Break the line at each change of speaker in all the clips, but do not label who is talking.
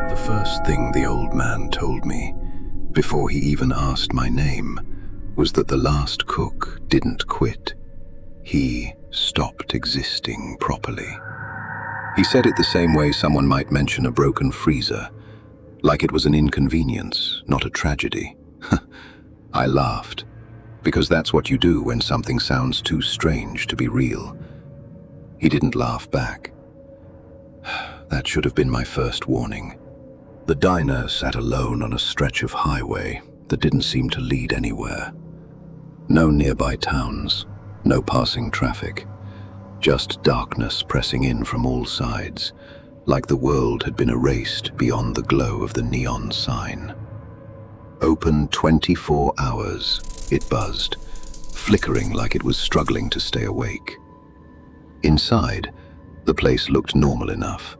The first thing the old man told me, before he even asked my name, was that the last cook didn't quit. He stopped existing properly. He said it the same way someone might mention a broken freezer, like it was an inconvenience, not a tragedy. I laughed, because that's what you do when something sounds too strange to be real. He didn't laugh back. That should have been my first warning. The diner sat alone on a stretch of highway that didn't seem to lead anywhere. No nearby towns, no passing traffic, just darkness pressing in from all sides, like the world had been erased beyond the glow of the neon sign. Open 24 hours, it buzzed, flickering like it was struggling to stay awake. Inside, the place looked normal enough.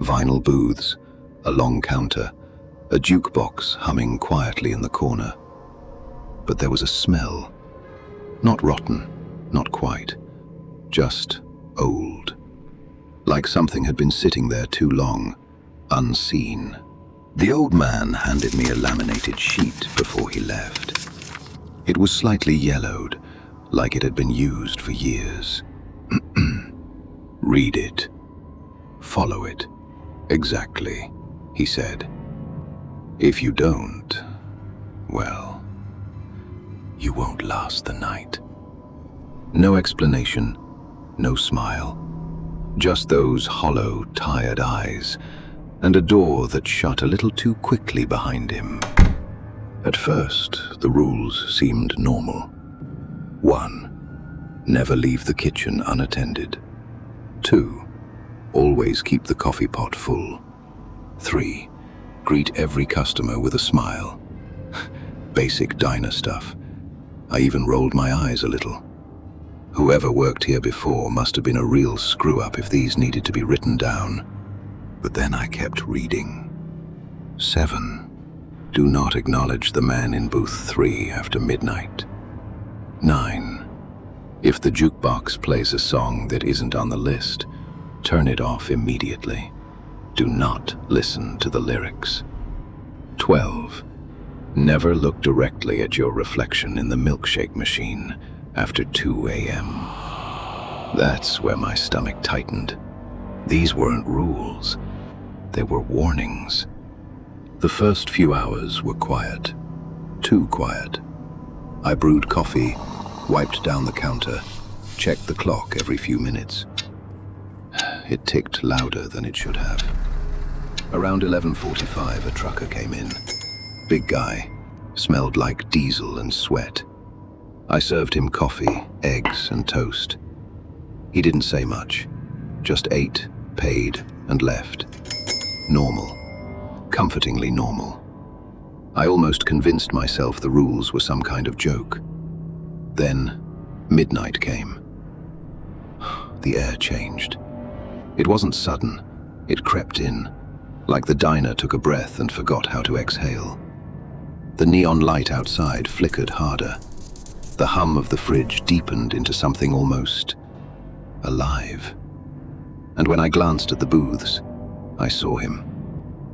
Vinyl booths, a long counter, a jukebox humming quietly in the corner. But there was a smell. Not rotten, not quite. Just old. Like something had been sitting there too long, unseen. The old man handed me a laminated sheet before he left. It was slightly yellowed, like it had been used for years. Read it. Follow it. Exactly, he said. If you don't, well, you won't last the night. No explanation, no smile. Just those hollow, tired eyes, and a door that shut a little too quickly behind him. At first, the rules seemed normal. 1. Never leave the kitchen unattended. 2. Always keep the coffee pot full. 3. Greet every customer with a smile. Basic diner stuff. I even rolled my eyes a little. Whoever worked here before must have been a real screw-up if these needed to be written down. But then I kept reading. 7. Do not acknowledge the man in booth 3 after midnight. 9. If the jukebox plays a song that isn't on the list, turn it off immediately. Do not listen to the lyrics. 12. Never look directly at your reflection in the milkshake machine after 2 a.m. That's where my stomach tightened. These weren't rules. They were warnings. The first few hours were quiet. Too quiet. I brewed coffee, wiped down the counter, checked the clock every few minutes. It ticked louder than it should have. Around 11:45, a trucker came in. Big guy, smelled like diesel and sweat. I served him coffee, eggs, and toast. He didn't say much, just ate, paid, and left. Normal. Comfortingly normal. I almost convinced myself the rules were some kind of joke. Then, midnight came. The air changed. It wasn't sudden. It crept in, like the diner took a breath and forgot how to exhale. The neon light outside flickered harder. The hum of the fridge deepened into something almost alive. And when I glanced at the booths, I saw him.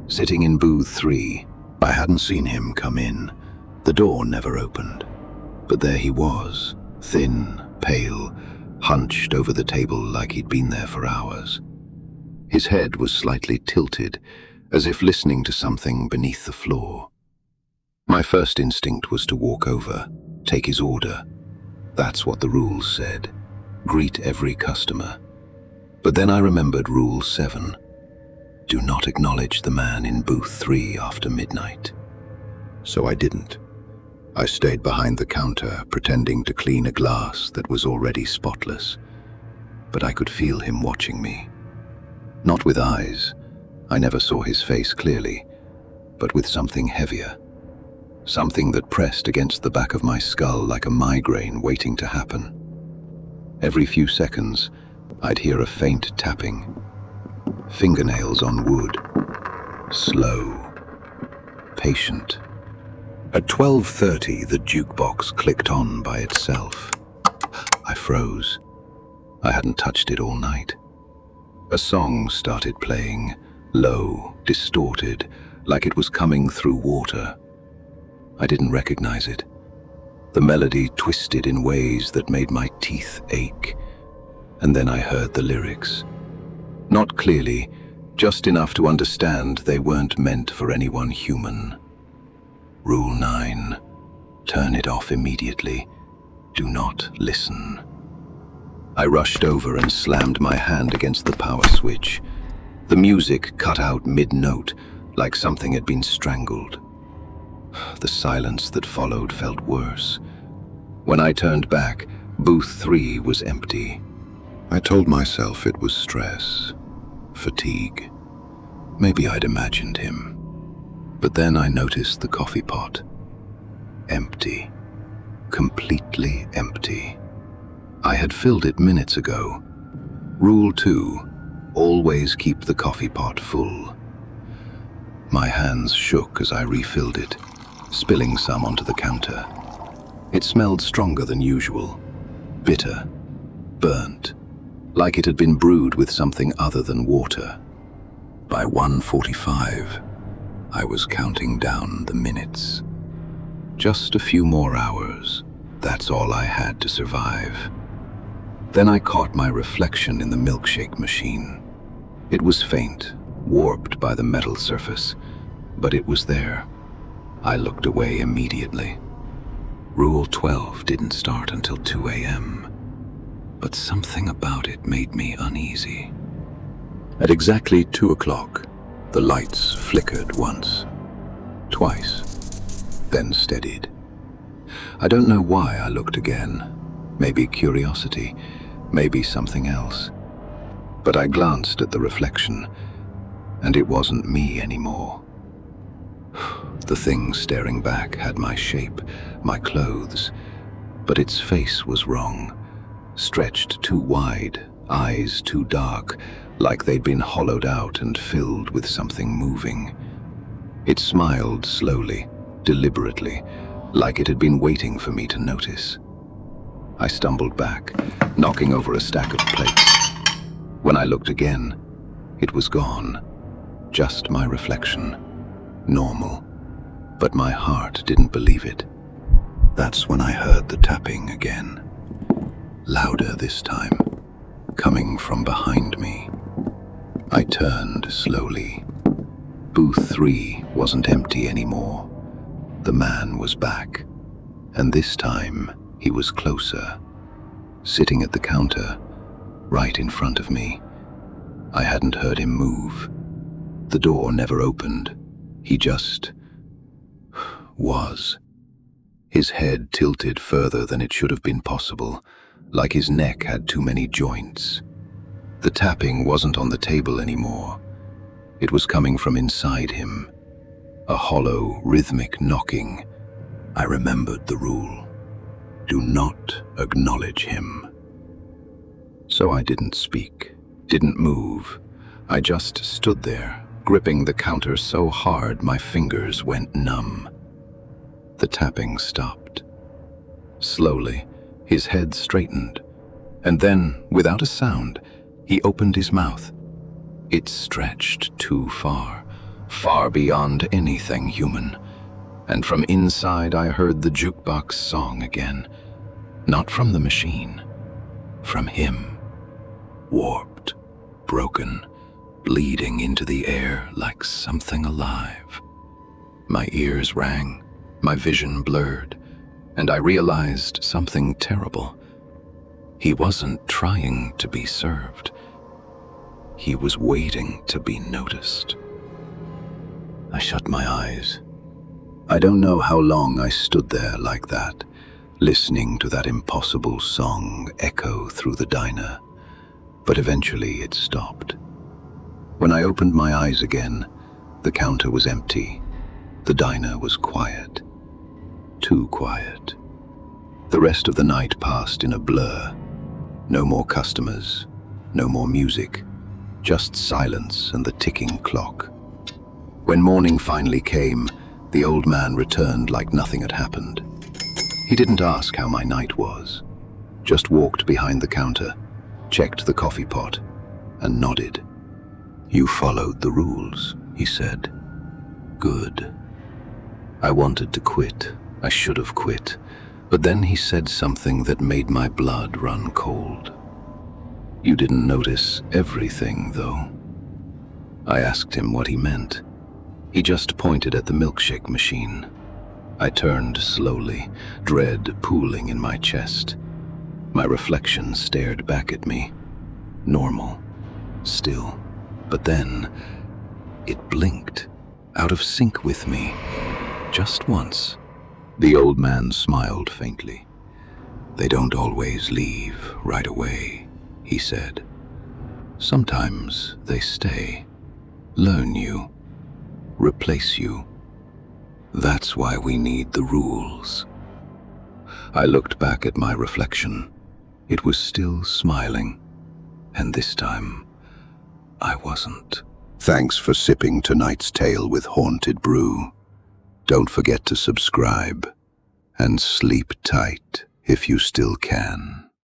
Sitting in booth 3, I hadn't seen him come in. The door never opened. But there he was, thin, pale, hunched over the table like he'd been there for hours. His head was slightly tilted, as if listening to something beneath the floor. My first instinct was to walk over, take his order. That's what the rules said. Greet every customer. But then I remembered Rule 7. Do not acknowledge the man in booth 3 after midnight. So I didn't. I stayed behind the counter, pretending to clean a glass that was already spotless. But I could feel him watching me. Not with eyes. I never saw his face clearly, but with something heavier. Something that pressed against the back of my skull like a migraine waiting to happen. Every few seconds, I'd hear a faint tapping. Fingernails on wood. Slow. Patient. At 12:30, the jukebox clicked on by itself. I froze. I hadn't touched it all night. A song started playing, low, distorted, like it was coming through water. I didn't recognize it. The melody twisted in ways that made my teeth ache. And then I heard the lyrics. Not clearly, just enough to understand they weren't meant for anyone human. Rule 9. Turn it off immediately. Do not listen. I rushed over and slammed my hand against the power switch. The music cut out mid-note, like something had been strangled. The silence that followed felt worse. When I turned back, booth 3 was empty. I told myself it was stress, fatigue. Maybe I'd imagined him. But then I noticed the coffee pot. Empty. Completely empty. I had filled it minutes ago. Rule 2. Always keep the coffee pot full. My hands shook as I refilled it, spilling some onto the counter. It smelled stronger than usual. Bitter. Burnt. Like it had been brewed with something other than water. By 1:45, I was counting down the minutes. Just a few more hours. That's all I had to survive. Then I caught my reflection in the milkshake machine. It was faint, warped by the metal surface, but it was there. I looked away immediately. Rule 12 didn't start until 2 a.m., but something about it made me uneasy. At exactly 2 o'clock, the lights flickered once, twice, then steadied. I don't know why I looked again. Maybe curiosity, maybe something else. But I glanced at the reflection, and it wasn't me anymore. The thing staring back had my shape, my clothes, but its face was wrong. Stretched too wide, eyes too dark, like they'd been hollowed out and filled with something moving. It smiled slowly, deliberately, like it had been waiting for me to notice. I stumbled back, knocking over a stack of plates. When I looked again, it was gone. Just my reflection. Normal. But my heart didn't believe it. That's when I heard the tapping again. Louder this time, coming from behind me. I turned slowly. Booth 3 wasn't empty anymore. The man was back, and this time he was closer, sitting at the counter, right in front of me. I hadn't heard him move. The door never opened. He just was. His head tilted further than it should have been possible, like his neck had too many joints. The tapping wasn't on the table anymore. It was coming from inside him. A hollow, rhythmic knocking. I remembered the rule. Do not acknowledge him. So I didn't speak, didn't move. I just stood there, gripping the counter so hard my fingers went numb. The tapping stopped. Slowly, his head straightened, and then, without a sound, he opened his mouth. It stretched too far, far beyond anything human, and from inside I heard the jukebox song again. Not from the machine, from him. Warped, broken, bleeding into the air like something alive. My ears rang, my vision blurred, and I realized something terrible. He wasn't trying to be served. He was waiting to be noticed. I shut my eyes. I don't know how long I stood there like that, listening to that impossible song echo through the diner, but eventually it stopped. When I opened my eyes again, the counter was empty. The diner was quiet. Too quiet. The rest of the night passed in a blur. No more customers, no more music, just silence and the ticking clock. When morning finally came, the old man returned like nothing had happened. He didn't ask how my night was, just walked behind the counter, checked the coffee pot, and nodded. You followed the rules, he said. Good. I wanted to quit. I should have quit. But then he said something that made my blood run cold. You didn't notice everything, though. I asked him what he meant. He just pointed at the milkshake machine. I turned slowly, dread pooling in my chest. My reflection stared back at me. Normal. Still. But then, it blinked, out of sync with me, just once. The old man smiled faintly. They don't always leave right away, he said. Sometimes they stay, learn you, replace you. That's why we need the rules. I looked back at my reflection. It was still smiling, and this time, I wasn't. Thanks for sipping tonight's tale with Haunted Brew. Don't forget to subscribe, and sleep tight if you still can.